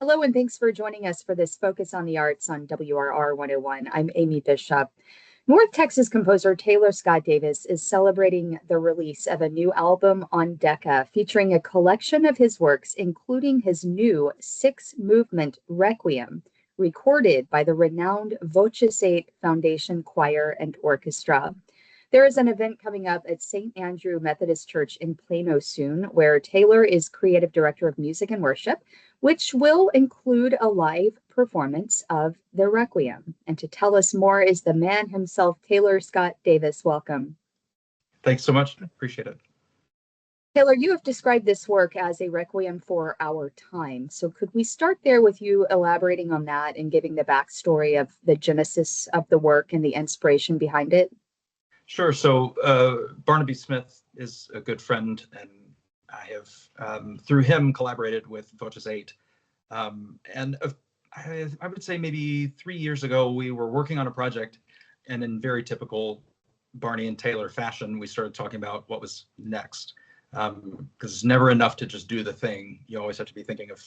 Hello, and thanks for joining us for this Focus on the Arts on WRR 101. I'm Amy Bishop. North Texas composer Taylor Scott Davis is celebrating the release of a new album on Decca featuring a collection of his works, including his new 6-movement Requiem, recorded by the renowned VOCES8 Foundation Choir and Orchestra. There is an event coming up at St. Andrew Methodist Church in Plano soon, where Taylor is creative director of music and worship, which will include a live performance of the Requiem. And to tell us more is the man himself, Taylor Scott Davis. Welcome. Thanks so much. Appreciate it. Taylor, you have described this work as a requiem for our time. So could we start there with you elaborating on that and giving the backstory of the genesis of the work and the inspiration behind it? Sure. So Barnaby Smith is a good friend, and I have, through him, collaborated with VOCES8. And I would say maybe 3 years ago, we were working on a project, and in very typical Barney and Taylor fashion, we started talking about what was next. Because it's never enough to just do the thing. You always have to be thinking of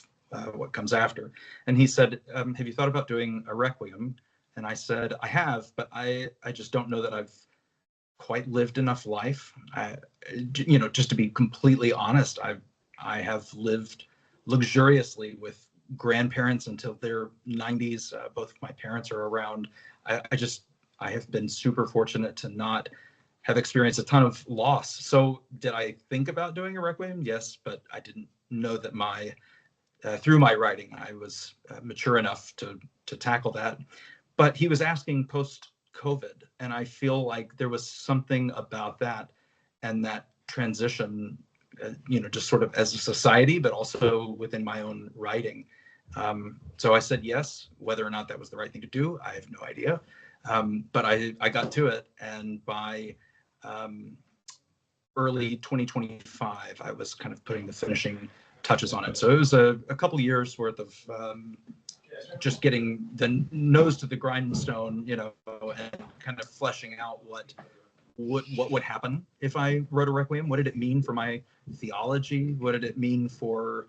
what comes after. And he said, have you thought about doing a Requiem? And I said, I have, but I just don't know that I've quite lived enough life. Just to be completely honest, I have lived luxuriously with grandparents until their 90s. Both of my parents are around. I have been super fortunate to not have experienced a ton of loss. So did I think about doing a Requiem? Yes, but I didn't know that through my writing, I was mature enough to tackle that. But he was asking post-COVID, and I feel like there was something about that and that transition, just sort of as a society, but also within my own writing. So I said yes. Whether or not that was the right thing to do, I have no idea. But I got to it, and by early 2025, I was kind of putting the finishing touches on it. So it was a couple years worth of just getting the nose to the grindstone, and kind of fleshing out what would happen if I wrote a Requiem. What did it mean for my theology? What did it mean for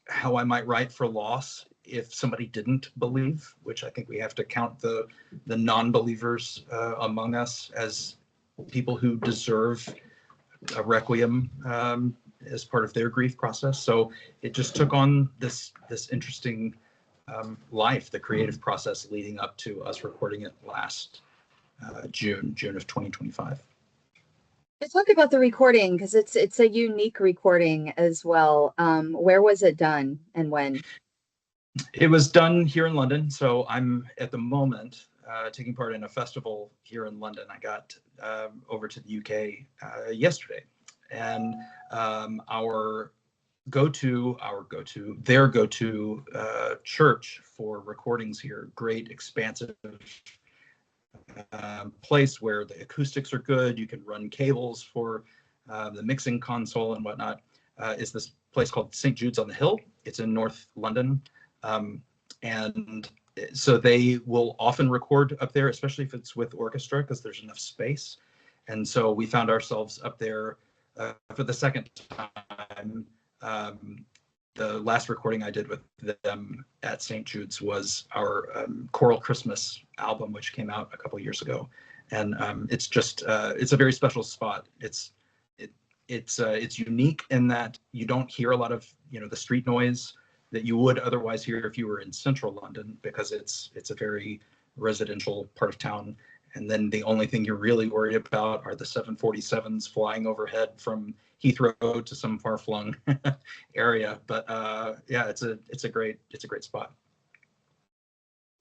how I might write for loss if somebody didn't believe, which I think we have to count the non-believers among us as people who deserve a Requiem as part of their grief process. So it just took on this interesting life, the creative process leading up to us recording it last June of 2025. Let's talk about the recording, because it's a unique recording as well. Where was it done and when? It was done here in London. So I'm at the moment taking part in a festival here in London. I got over to the UK yesterday, and their go-to church for recordings here, great expansive place where the acoustics are good. You can run cables for the mixing console and whatnot. Is this place called St. Jude's on the Hill. It's in North London. And so they will often record up there, especially if it's with orchestra, because there's enough space. And so we found ourselves up there for the second time. The last recording I did with them at St. Jude's was our Choral Christmas album, which came out a couple years ago. And it's just, it's a very special spot. It's unique in that you don't hear a lot of, the street noise that you would otherwise hear if you were in central London, because it's a very residential part of town. And then the only thing you're really worried about are the 747s flying overhead from Heathrow to some far-flung area. But yeah, it's a great spot.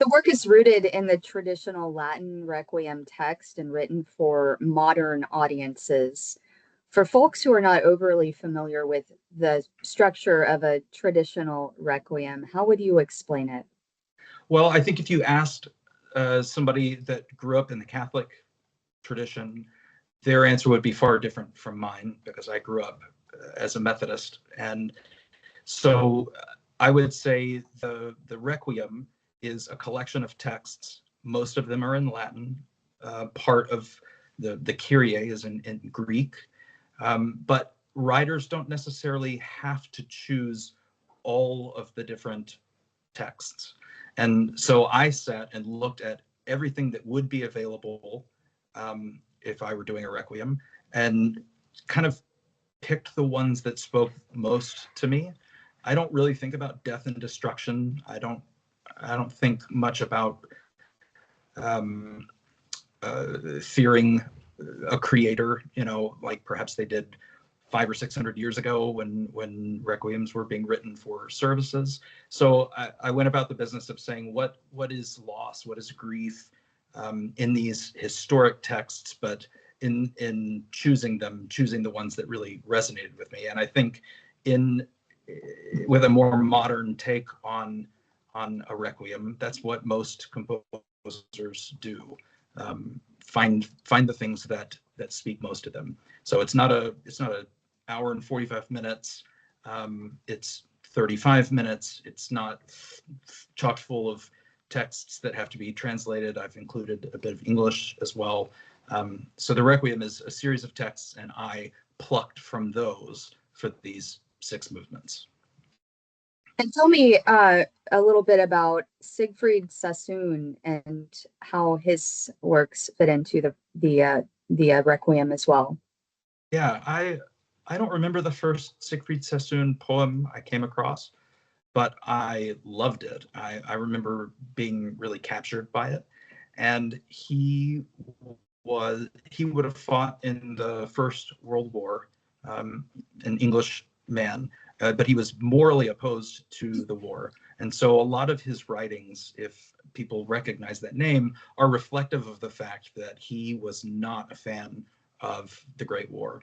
The work is rooted in the traditional Latin Requiem text and written for modern audiences. For folks who are not overly familiar with the structure of a traditional Requiem, how would you explain it? Well, I think if you asked somebody that grew up in the Catholic tradition, their answer would be far different from mine, because I grew up as a Methodist. And so I would say the Requiem is a collection of texts. Most of them are in Latin. Part of the Kyrie is in Greek. But writers don't necessarily have to choose all of the different texts. And so I sat and looked at everything that would be available if I were doing a Requiem, and kind of picked the ones that spoke most to me. I don't really think about death and destruction. I don't think much about fearing a creator, like perhaps they did 500 or 600 years ago when requiems were being written for services. So I went about the business of saying what is loss, what is grief in these historic texts, but in choosing the ones that really resonated with me. And I think with a more modern take on a requiem, that's what most composers do. Find the things that speak most to them. So it's not a hour and 45 minutes. It's 35 minutes. It's not chock full of texts that have to be translated. I've included a bit of English as well. So the Requiem is a series of texts, and I plucked from those for these 6 movements. And tell me a little bit about Siegfried Sassoon and how his works fit into the Requiem as well. Yeah, I don't remember the first Siegfried Sassoon poem I came across, but I loved it. I remember being really captured by it. And he would have fought in the First World War, an English man, but he was morally opposed to the war. And so a lot of his writings, if people recognize that name, are reflective of the fact that he was not a fan of the Great War.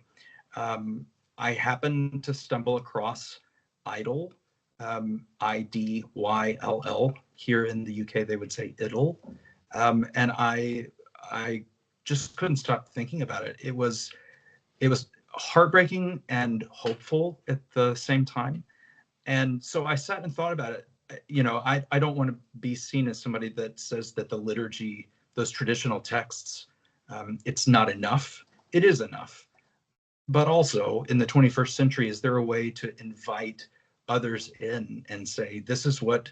I happened to stumble across Idle, IdYll. Here in the UK, they would say Idle. And I just couldn't stop thinking about it. It was heartbreaking and hopeful at the same time. And so I sat and thought about it. I don't want to be seen as somebody that says that the liturgy, those traditional texts, it's not enough. It is enough. But also in the 21st century, is there a way to invite others in and say, this is what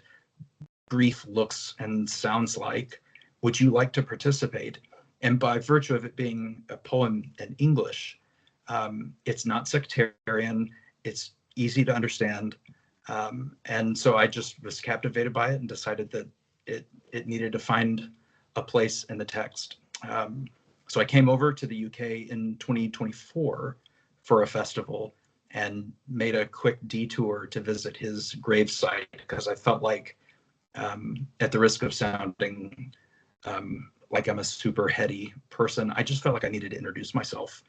grief looks and sounds like? Would you like to participate? And by virtue of it being a poem in English, it's not sectarian, it's easy to understand. And so I just was captivated by it and decided that it needed to find a place in the text. So I came over to the UK in 2024 for a festival and made a quick detour to visit his gravesite, because I felt like, at the risk of sounding like I'm a super heady person, I just felt like I needed to introduce myself.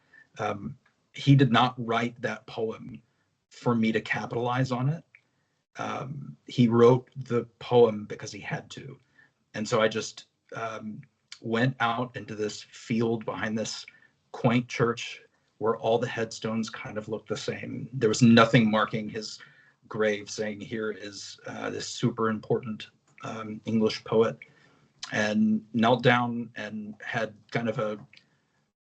He did not write that poem for me to capitalize on it. He wrote the poem because he had to. And so I just went out into this field behind this quaint church where all the headstones kind of looked the same. There was nothing marking his grave saying, here is this super important English poet, and knelt down and had kind of a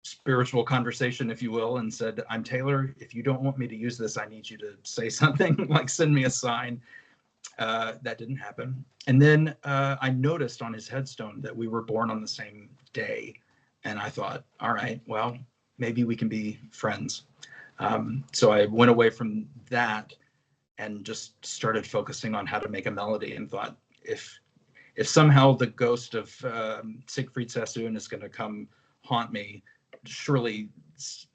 spiritual conversation, if you will, and said, I'm Taylor. If you don't want me to use this, I need you to say something, like send me a sign. That didn't happen. And then I noticed on his headstone that we were born on the same day. And I thought, all right, well, maybe we can be friends. So I went away from that and just started focusing on how to make a melody, and thought, if somehow the ghost of Siegfried Sassoon is going to come haunt me, surely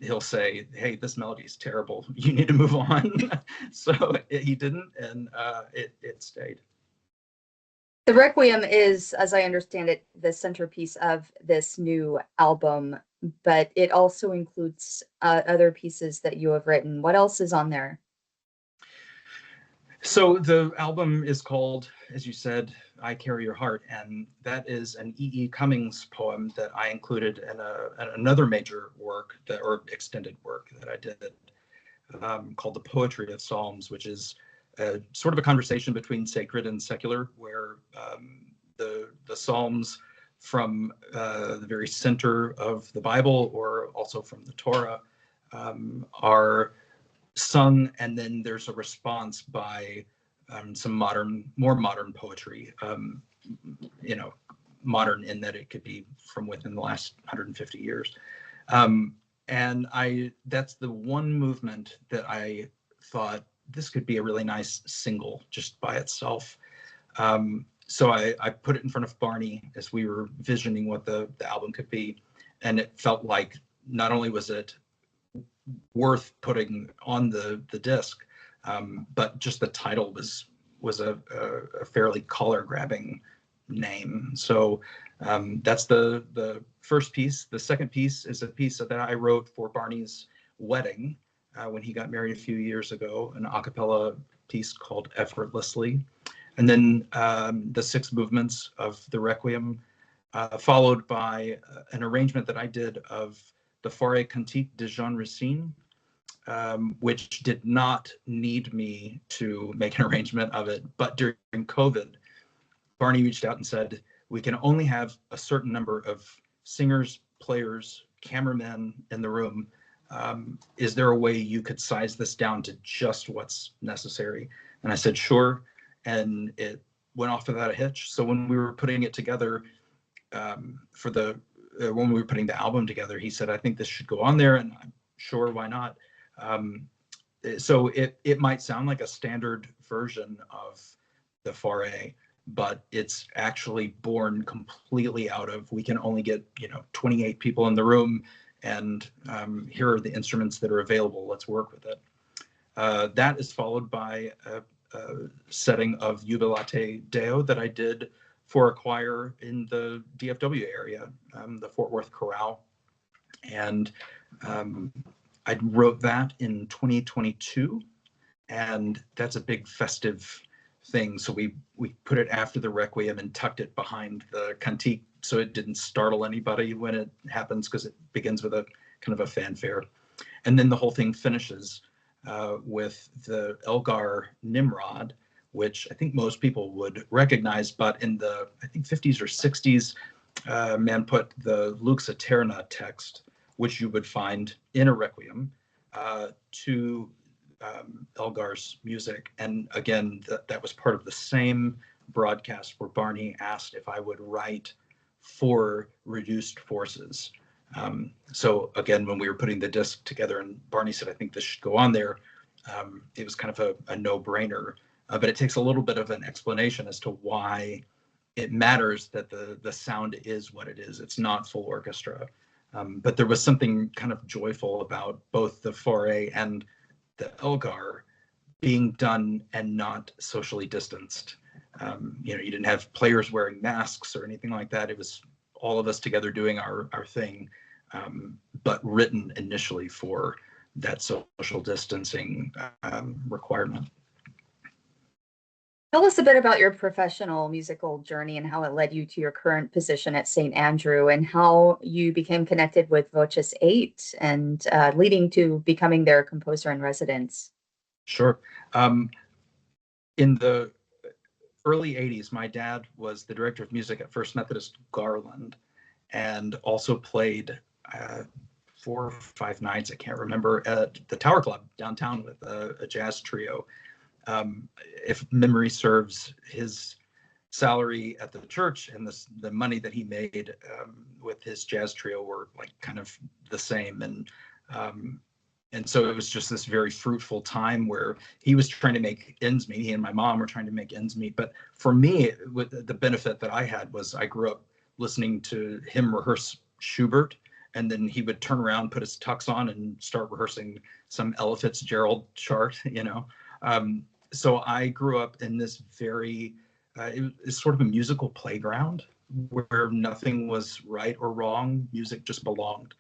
he'll say, hey, this melody is terrible, you need to move on. So he didn't, and it stayed. The Requiem is, as I understand it, the centerpiece of this new album, but it also includes other pieces that you have written. What else is on there? So the album is called, as you said, I Carry Your Heart, and that is an E.E. Cummings poem that I included in another major work, or extended work that I did, called The Poetry of Psalms, which is sort of a conversation between sacred and secular, where the Psalms from the very center of the Bible, or also from the Torah, are sung, and then there's a response by some more modern poetry, you know, modern in that it could be from within the last 150 years. And that's the one movement that I thought this could be a really nice single just by itself. So I put it in front of Barney as we were visioning what the album could be. And it felt like not only was it worth putting on the disc, but just the title was a fairly collar-grabbing name. So that's the first piece. The second piece is a piece that I wrote for Barney's wedding when he got married a few years ago, an a cappella piece called Effortlessly. And then the 6 movements of the Requiem, followed by an arrangement that I did of the Forêt Cantique de Jean Racine, which did not need me to make an arrangement of it. But during COVID, Barney reached out and said, we can only have a certain number of singers, players, cameramen in the room. Is there a way you could size this down to just what's necessary? And I said, sure. And it went off without a hitch. So when we were putting it together when we were putting the album together, he said, I think this should go on there. And I'm sure, why not? So it might sound like a standard version of the Forêt, but it's actually born completely out of, we can only get 28 people in the room, and here are the instruments that are available. Let's work with it. That is followed by a setting of Jubilate Deo that I did for a choir in the DFW area, the Fort Worth Chorale. And I wrote that in 2022, and that's a big festive thing. So we put it after the Requiem and tucked it behind the Cantique so it didn't startle anybody when it happens, because it begins with a kind of a fanfare. And then the whole thing finishes with the Elgar Nimrod, which I think most people would recognize, but in the, I think, 50s or 60s, man put the Lux Aeterna text, which you would find in a Requiem, to Elgar's music. And again, that was part of the same broadcast where Barney asked if I would write for reduced forces. So again, when we were putting the disc together and Barney said, I think this should go on there, it was kind of a no-brainer. But it takes a little bit of an explanation as to why it matters that the sound is what it is. It's not full orchestra. But there was something kind of joyful about both the Forêt and the Elgar being done and not socially distanced. You didn't have players wearing masks or anything like that. It was all of us together doing our thing, but written initially for that social distancing requirement. Tell us a bit about your professional musical journey and how it led you to your current position at St. Andrew, and how you became connected with VOCES8 and leading to becoming their composer in residence. Sure. In the early 80s, my dad was the director of music at First Methodist Garland, and also played 4 or 5 nights, I can't remember, at the Tower Club downtown with a jazz trio. If memory serves, his salary at the church and the money that he made with his jazz trio were like kind of the same. And so it was just this very fruitful time where he was trying to make ends meet. He and my mom were trying to make ends meet. But for me, the benefit that I had was I grew up listening to him rehearse Schubert, and then he would turn around, put his tux on, and start rehearsing some Ella Fitzgerald chart, So I grew up in this very, it's sort of a musical playground where nothing was right or wrong. Music just belonged.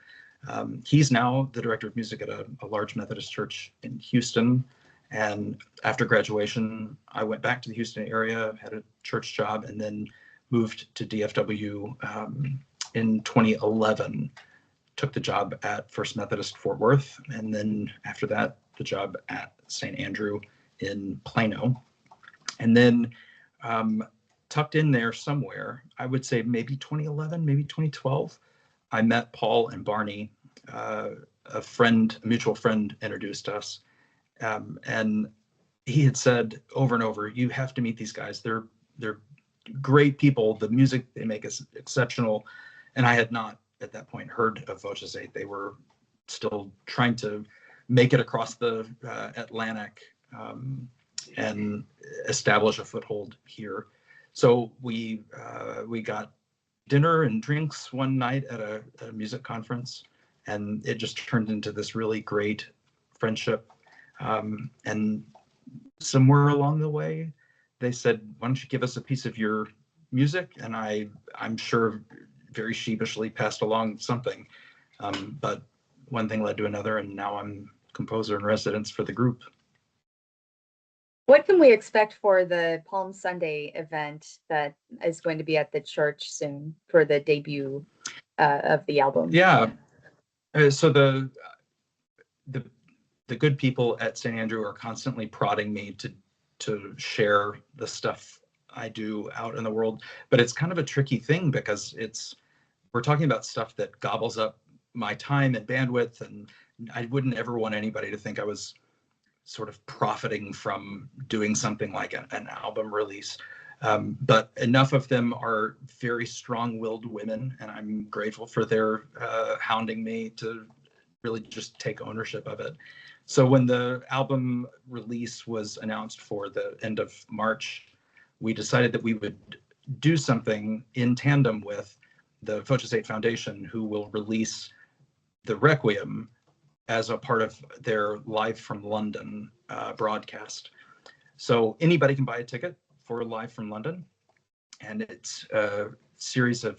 He's now the director of music at a large Methodist church in Houston. And after graduation, I went back to the Houston area, had a church job, and then moved to DFW in 2011. Took the job at First Methodist Fort Worth, and then after that, the job at St. Andrew in Plano. And then tucked in there somewhere, I would say maybe 2011, maybe 2012, I met Paul and Barney. A mutual friend introduced us. And he had said over and over, you have to meet these guys. They're great people. The music they make is exceptional. And I had not at that point heard of VOCES8. They were still trying to make it across the Atlantic and establish a foothold here. So we got dinner and drinks one night at a music conference, and it just turned into this really great friendship. And somewhere along the way, they said, "Why don't you give us a piece of your music?" And I'm sure very sheepishly passed along something, but one thing led to another, and now I'm composer in residence for the group. What can we expect for the Palm Sunday event that is going to be at the church soon for the debut of the album? Yeah, so the good people at St. Andrew are constantly prodding me to share the stuff I do out in the world, but it's kind of a tricky thing because we're talking about stuff that gobbles up my time and bandwidth, and I wouldn't ever want anybody to think I was sort of profiting from doing something like an album release. But enough of them are very strong-willed women, and I'm grateful for their hounding me to really just take ownership of it. So when the album release was announced for the end of March, we decided that we would do something in tandem with the VOCES8 Foundation, who will release the Requiem as a part of their Live from London broadcast. So anybody can buy a ticket for Live from London, and it's a series of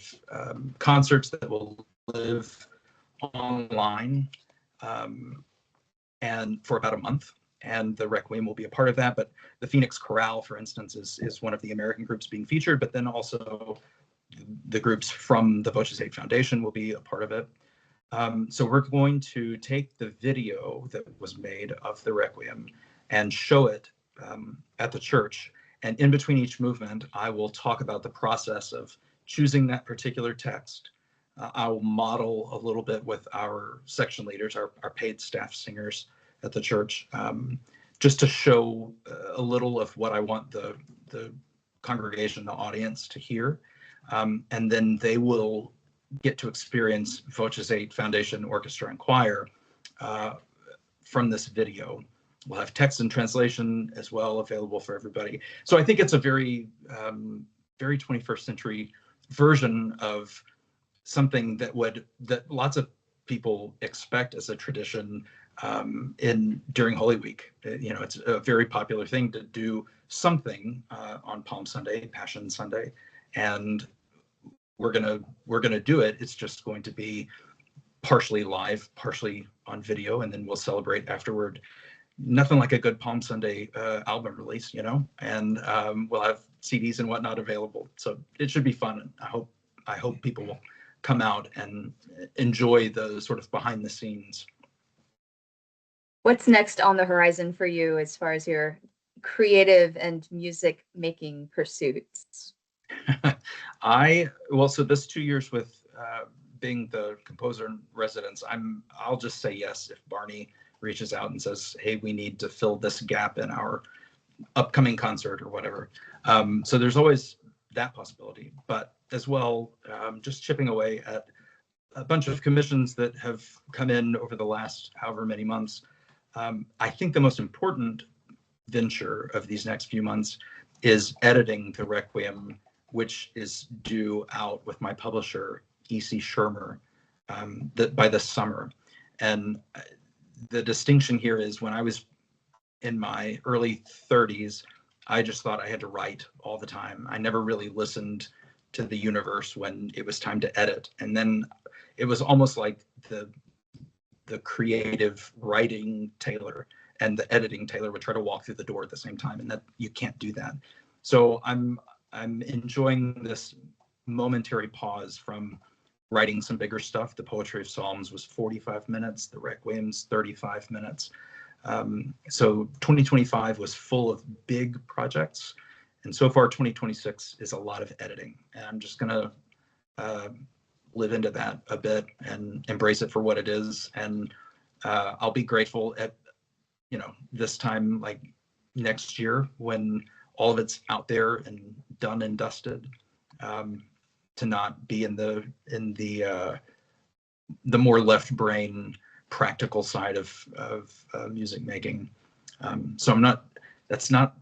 concerts that will live online and for about a month, and the Requiem will be a part of that. But the Phoenix Chorale, for instance, is one of the American groups being featured, but then also the groups from the VOCES8 Foundation will be a part of it. So we're going to take the video that was made of the Requiem and show it at the church. And in between each movement, I will talk about the process of choosing that particular text. I'll model a little bit with our section leaders, our paid staff singers at the church, just to show a little of what I want the congregation, the audience to hear. And then they will get to experience VOCES8 Foundation Orchestra and Choir from this video. We'll have text and translation as well available for everybody. So I think it's a very, very 21st century version of something that lots of people expect as a tradition during Holy Week. It's a very popular thing to do something on Palm Sunday, Passion Sunday, and we're gonna do it. It's just going to be partially live, partially on video, and then we'll celebrate afterward. Nothing like a good Palm Sunday album release, and we'll have CDs and whatnot available. So it should be fun. I hope people will come out and enjoy the sort of behind the scenes. What's next on the horizon for you as far as your creative and music making pursuits? So this 2 years with being the composer in residence, I'll just say yes if Barney reaches out and says, hey, we need to fill this gap in our upcoming concert or whatever. So there's always that possibility, but as well, just chipping away at a bunch of commissions that have come in over the last however many months. I think the most important venture of these next few months is editing the Requiem, which is due out with my publisher, E.C. Shermer, by this summer. And the distinction here is when I was in my early 30s, I just thought I had to write all the time. I never really listened to the universe when it was time to edit. And then it was almost like the creative writing Taylor and the editing Taylor would try to walk through the door at the same time, and that you can't do that. So I'm enjoying this momentary pause from writing some bigger stuff. The Poetry of Psalms was 45 minutes, the Requiem's 35 minutes. So 2025 was full of big projects, and so far 2026 is a lot of editing, and I'm just gonna live into that a bit and embrace it for what it is. And I'll be grateful at this time, like next year when all of it's out there and done and dusted, to not be in the more left brain practical side of music making. So that's not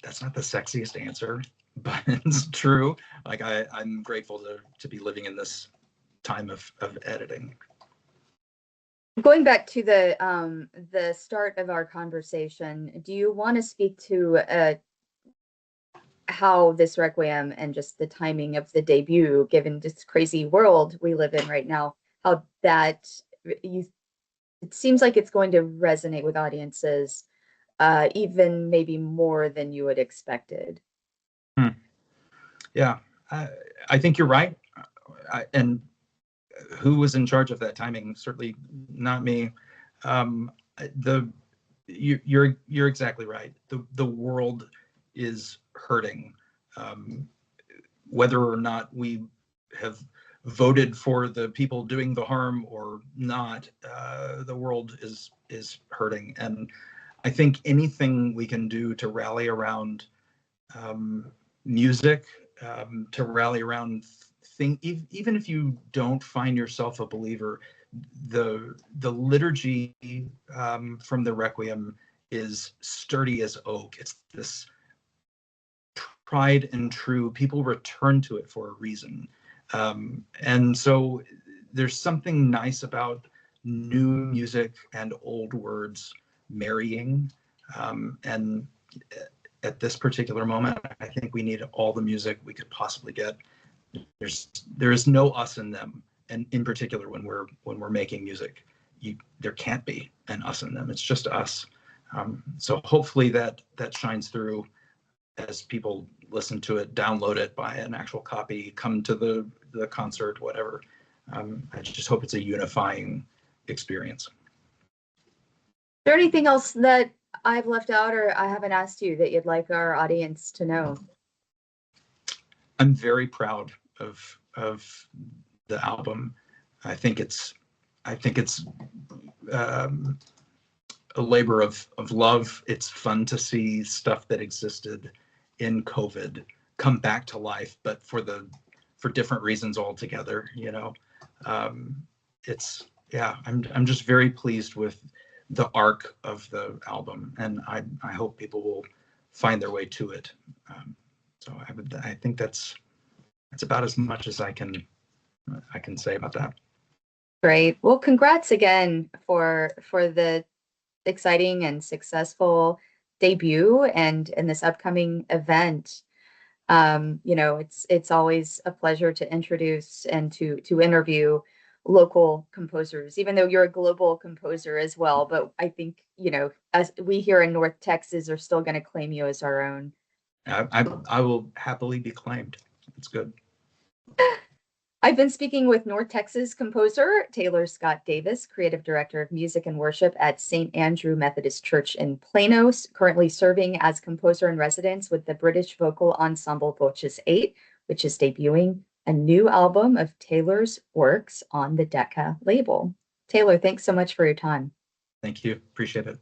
the sexiest answer, but it's true. Like I'm grateful to be living in this time of editing. Going back to the start of our conversation, do you want to speak to how this Requiem and just the timing of the debut, given this crazy world we live in right now, how that it seems like it's going to resonate with audiences, even maybe more than you had expected? Yeah, I think you're right. And who was in charge of that timing? Certainly not me. You're exactly right. The world is hurting. Whether or not we have voted for the people doing the harm or not, the world is hurting. And I think anything we can do to rally around music, to rally around even if you don't find yourself a believer, the liturgy from the Requiem is sturdy as oak. It's this tried and true. People return to it for a reason. And so there's something nice about new music and old words marrying. And at this particular moment, I think we need all the music we could possibly get. There is no us and them, and in particular when we're making music, there can't be an us and them. It's just us. So hopefully that shines through as people listen to it, download it, buy an actual copy, come to the concert, whatever. I just hope it's a unifying experience. Is there anything else that I've left out or I haven't asked you that you'd like our audience to know? I'm very proud of the album. I think it's a labor of love. It's fun to see stuff that existed in COVID come back to life, but for different reasons altogether. You know, I'm just very pleased with the arc of the album, and I hope people will find their way to it. So I think that's about as much as I can say about that. Great. Well, congrats again for the exciting and successful debut and this upcoming event. You know, it's always a pleasure to introduce and to interview local composers, even though you're a global composer as well. But I think, you know, as we here in North Texas are still going to claim you as our own. I will happily be claimed. It's good. I've been speaking with North Texas composer Taylor Scott Davis, Creative Director of Music and Worship at St. Andrew Methodist Church in Plano, currently serving as composer in residence with the British vocal ensemble VOCES8, which is debuting a new album of Taylor's works on the Decca label. Taylor, thanks so much for your time. Thank you. Appreciate it.